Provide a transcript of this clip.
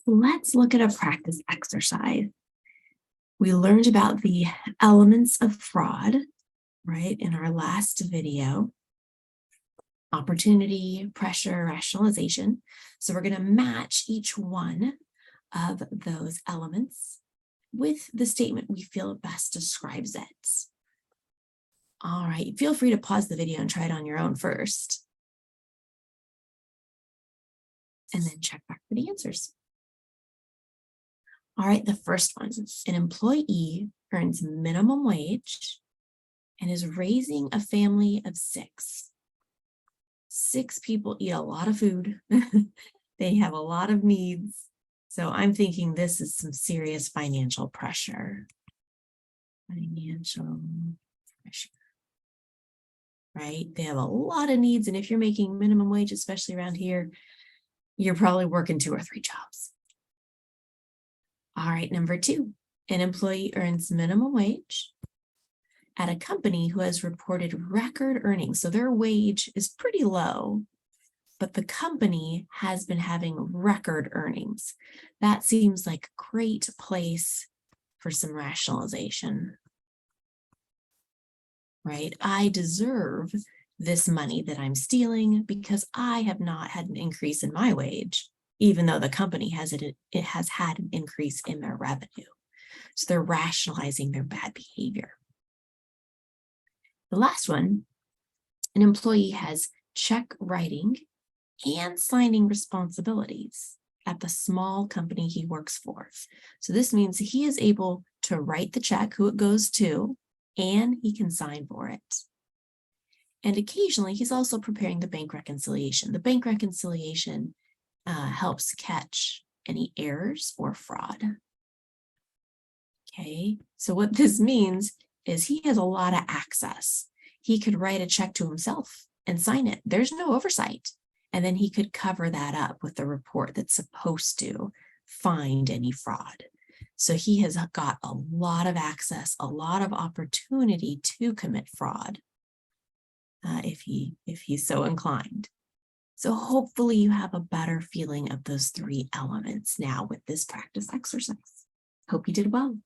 Let's look at a practice exercise. We learned about the elements of fraud, right, in our last video. Opportunity, pressure, rationalization. So we're going to match each one of those elements with the statement we feel best describes it. All right, feel free to pause the video and try it on your own first. And then check back for the answers. All right, the first one, an employee earns minimum wage and is raising a family of 6. 6 people eat a lot of food. They have a lot of needs. So I'm thinking this is some serious financial pressure. Financial pressure, right? They have a lot of needs. And if you're making minimum wage, especially around here, you're probably working 2 or 3 jobs. All right, number 2, an employee earns minimum wage at a company who has reported record earnings. So their wage is pretty low, but the company has been having record earnings. That seems like a great place for some rationalization, right? I deserve this money that I'm stealing because I have not had an increase in my wage, even though the company has had an increase in their revenue. So they're rationalizing their bad behavior. The last one, an employee has check writing and signing responsibilities at the small company he works for. So this means he is able to write the check, who it goes to, and he can sign for it. And occasionally he's also preparing the bank reconciliation. The bank reconciliation helps catch any errors or fraud. Okay, so what this means is he has a lot of access. He could write a check to himself and sign it. There's no oversight. And then he could cover that up with the report that's supposed to find any fraud. So he has got a lot of access, a lot of opportunity to commit fraud if he's so inclined. So hopefully you have a better feeling of those 3 elements now with this practice exercise. Hope you did well.